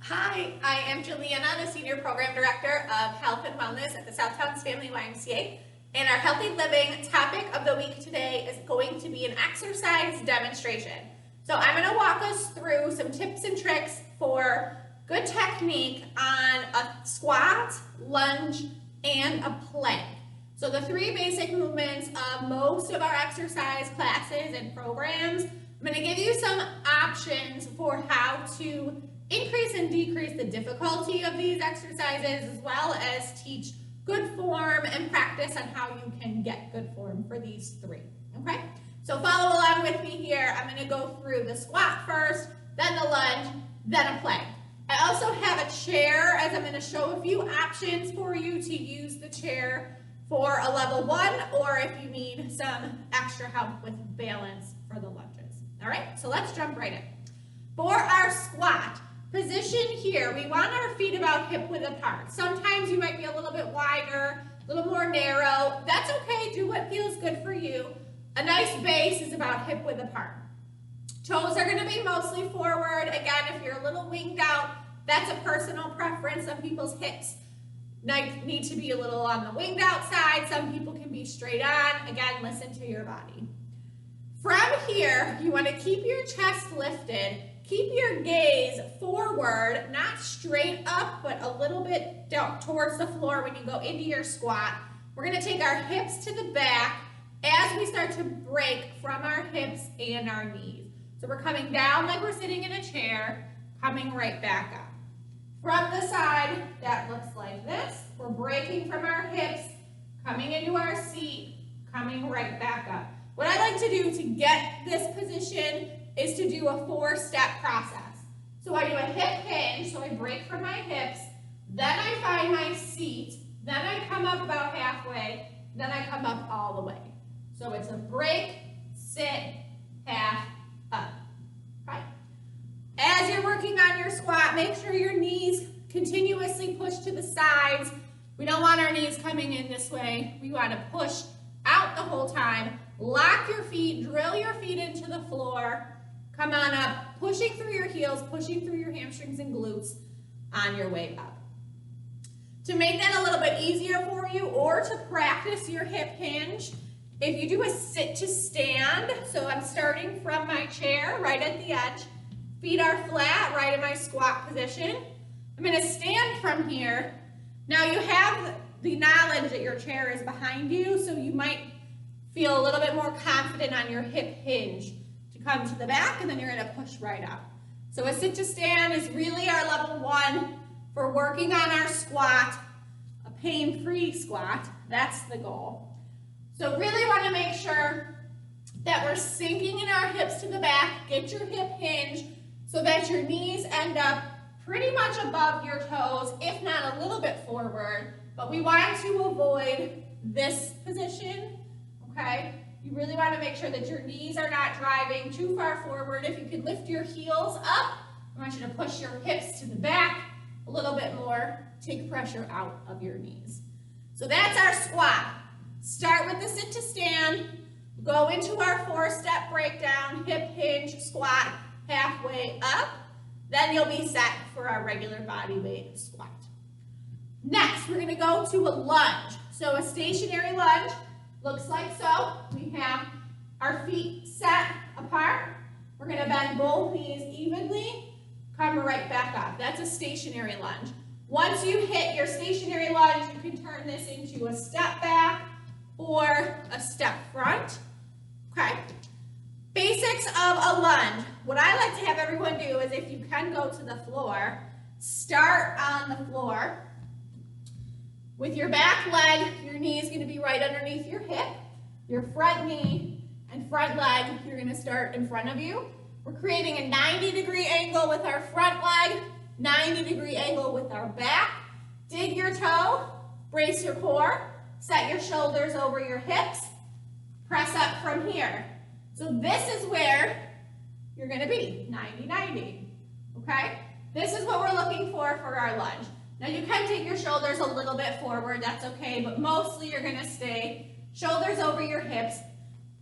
Hi, I am Jilyana, the Senior Program Director of Health and Wellness at the Southtowns YMCA, and our Healthy Living topic of the week today is going to be an exercise demonstration. So I'm going to walk us through some tips and tricks for good technique on a squat, lunge, and a plank. So the three basic movements of most of our exercise classes and programs. I'm going to give you some options for how to increase and decrease the difficulty of these exercises, as well as teach good form and practice on how you can get good form for these three, okay? So follow along with me here. I'm gonna go through the squat first, then the lunge, then a plank. I also have a chair, as I'm gonna show a few options for you to use the chair for a level 1, or if you need some extra help with balance for the lunges. All right, so let's jump right in. For our squat, position here, we want our feet about hip width apart. Sometimes you might be a little bit wider, a little more narrow. That's okay, do what feels good for you. A nice base is about hip width apart. Toes are gonna be mostly forward. Again, if you're a little winged out, that's a personal preference. Some people's hips need to be a little on the winged out side. Some people can be straight on. Again, listen to your body. From here, you wanna keep your chest lifted. Keep your gaze forward, not straight up, but a little bit down towards the floor when you go into your squat. We're gonna take our hips to the back as we start to break from our hips and our knees. So we're coming down like we're sitting in a chair, coming right back up. From the side, that looks like this. We're breaking from our hips, coming into our seat, coming right back up. What I like to do to get this position is to do a 4-step process. So I do a hip hinge, so I break from my hips, then I find my seat, then I come up about halfway, then I come up all the way. So it's a break, sit, half, up. Okay? As you're working on your squat, make sure your knees continuously push to the sides. We don't want our knees coming in this way. We want to push out the whole time. Lock your feet, drill your feet into the floor. Come on up, pushing through your heels, pushing through your hamstrings and glutes on your way up. To make that a little bit easier for you, or to practice your hip hinge, if you do a sit to stand, so I'm starting from my chair right at the edge, feet are flat, right in my squat position. I'm gonna stand from here. Now you have the knowledge that your chair is behind you, so you might feel a little bit more confident on your hip hinge. Come to the back, and then you're gonna push right up. So a sit to stand is really our level 1 for working on our squat, a pain-free squat. That's the goal. So really wanna make sure that we're sinking in our hips to the back. Get your hip hinge so that your knees end up pretty much above your toes, if not a little bit forward. But we want to avoid this position, okay? You really want to make sure that your knees are not driving too far forward. If you can lift your heels up, I want you to push your hips to the back a little bit more. Take pressure out of your knees. So that's our squat. Start with the sit to stand. Go into our 4-step breakdown, hip hinge, squat, halfway up. Then you'll be set for our regular body weight squat. Next, we're going to go to a lunge. So a stationary lunge. Looks like so. We have our feet set apart. We're going to bend both knees evenly, come right back up. That's a stationary lunge. Once you hit your stationary lunge, you can turn this into a step back or a step front. Okay. Basics of a lunge. What I like to have everyone do is, if you can go to the floor, start on the floor. With your back leg, your knee is going to be right underneath your hip. Your front knee and front leg, you're going to start in front of you. We're creating a 90-degree angle with our front leg, 90-degree angle with our back. Dig your toe, brace your core, set your shoulders over your hips, press up from here. So this is where you're going to be, 90-90, okay? This is what we're looking for our lunge. Now you can take your shoulders a little bit forward, that's okay, but mostly you're gonna stay shoulders over your hips,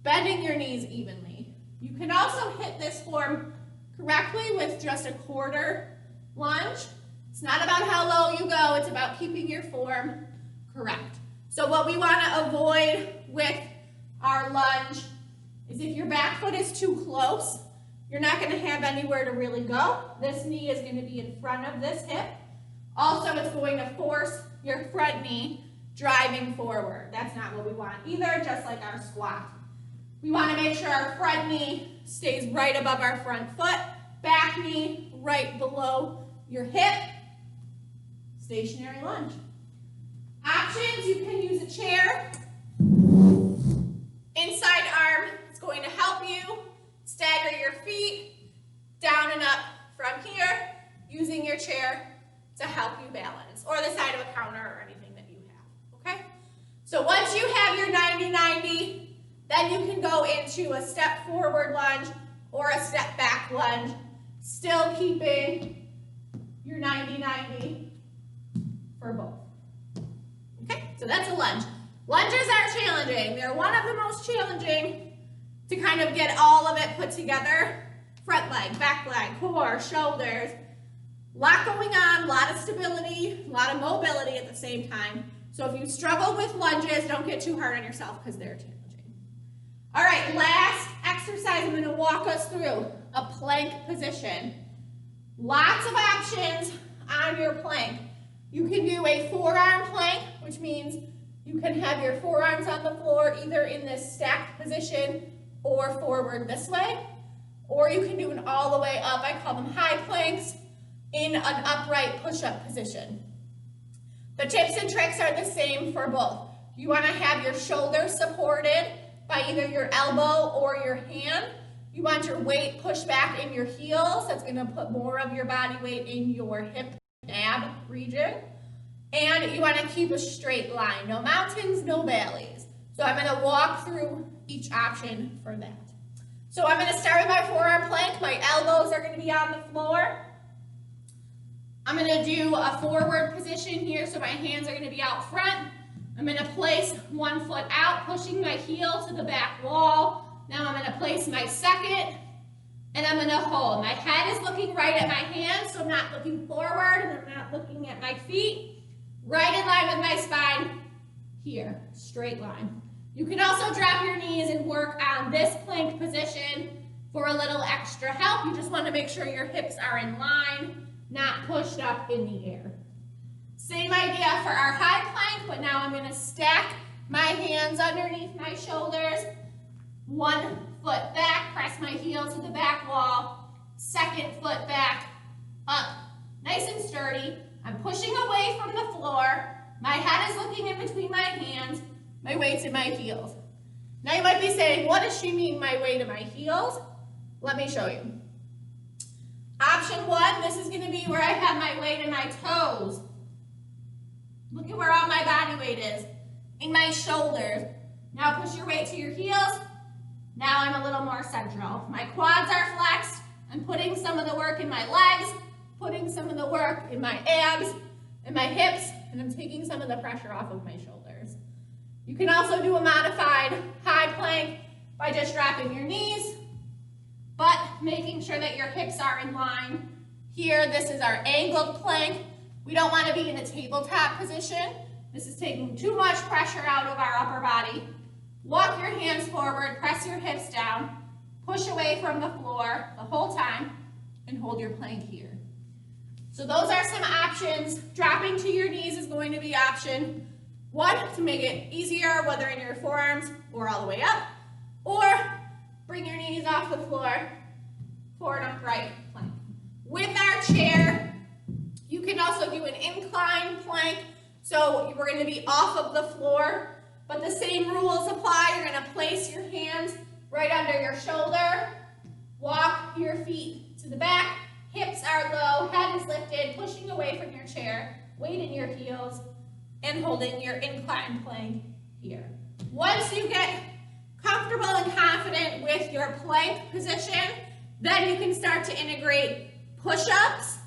bending your knees evenly. You can also hit this form correctly with just a quarter lunge. It's not about how low you go, it's about keeping your form correct. So what we want to avoid with our lunge is if your back foot is too close, you're not going to have anywhere to really go. This knee is going to be in front of this hip. Also, it's going to force your front knee driving forward. That's not what we want either, just like our squat. We want to make sure our front knee stays right above our front foot, back knee right below your hip. Stationary lunge. Options, you can use a chair. Inside arm is going to help you stagger your feet down and up from here, using your chair to help you balance, or the side of a counter or anything that you have, okay? So once you have your 90-90, then you can go into a step forward lunge or a step back lunge, still keeping your 90-90 for both. Okay, so that's a lunge. Lunges are challenging. They're one of the most challenging to kind of get all of it put together. Front leg, back leg, core, shoulders. A lot going on, a lot of stability, a lot of mobility at the same time. So if you struggle with lunges, don't get too hard on yourself because they're challenging. All right, last exercise I'm going to walk us through, a plank position. Lots of options on your plank. You can do a forearm plank, which means you can have your forearms on the floor either in this stacked position or forward this way. Or you can do an all the way up, I call them high planks, in an upright push-up position. The tips and tricks are the same for both. You want to have your shoulders supported by either your elbow or your hand. You want your weight pushed back in your heels. That's going to put more of your body weight in your hip ab region. And you want to keep a straight line. No mountains, no valleys. So I'm going to walk through each option for that. So I'm going to start with my forearm plank. My elbows are going to be on the floor. I'm going to do a forward position here, so my hands are going to be out front. I'm going to place one foot out, pushing my heel to the back wall. Now I'm going to place my second, and I'm going to hold. My head is looking right at my hands, so I'm not looking forward, and I'm not looking at my feet. Right in line with my spine here, straight line. You can also drop your knees and work on this plank position for a little extra help. You just want to make sure your hips are in line, not pushed up in the air. Same idea for our high plank, but now I'm going to stack my hands underneath my shoulders. One foot back, press my heel to the back wall. Second foot back, up, nice and sturdy. I'm pushing away from the floor. My head is looking in between my hands. My weight's in my heels. Now you might be saying, what does she mean my weight in my heels? Let me show you. Option one, this is going to be where I have my weight in my toes. Look at where all my body weight is, in my shoulders. Now push your weight to your heels. Now I'm a little more central. My quads are flexed. I'm putting some of the work in my legs, putting some of the work in my abs and my hips, and I'm taking some of the pressure off of my shoulders. You can also do a modified high plank by just dropping your knees, but making sure that your hips are in line. Here, this is our angled plank. We don't want to be in a tabletop position. This is taking too much pressure out of our upper body. Walk your hands forward, press your hips down, push away from the floor the whole time, and hold your plank here. So those are some options. Dropping to your knees is going to be option one to make it easier, whether in your forearms or all the way up, or bring your knees off the floor for an upright plank. With our chair, you can also do an incline plank. So we're going to be off of the floor, but the same rules apply. You're going to place your hands right under your shoulder, walk your feet to the back, hips are low, head is lifted, pushing away from your chair, weight in your heels, and holding your incline plank here. Once you get comfortable and confident with your plank position, then you can start to integrate push-ups,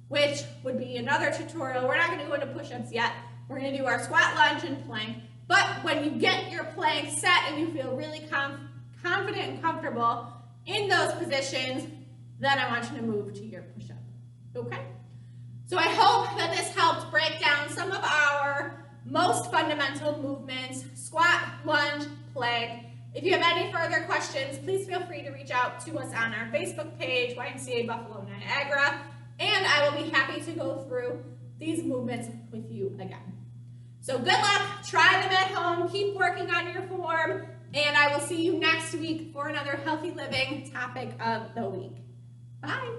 which would be another tutorial. We're not going to go into push-ups yet. We're going to do our squat, lunge, and plank. But when you get your plank set and you feel really confident and comfortable in those positions, then I want you to move to your push-up. Okay? So I hope that this helped break down some of our most fundamental movements: squat, lunge, plank. If you have any further questions, please feel free to reach out to us on our Facebook page, YMCA Buffalo Niagara, and I will be happy to go through these movements with you again. So good luck, try them at home, keep working on your form, and I will see you next week for another healthy living topic of the week. Bye.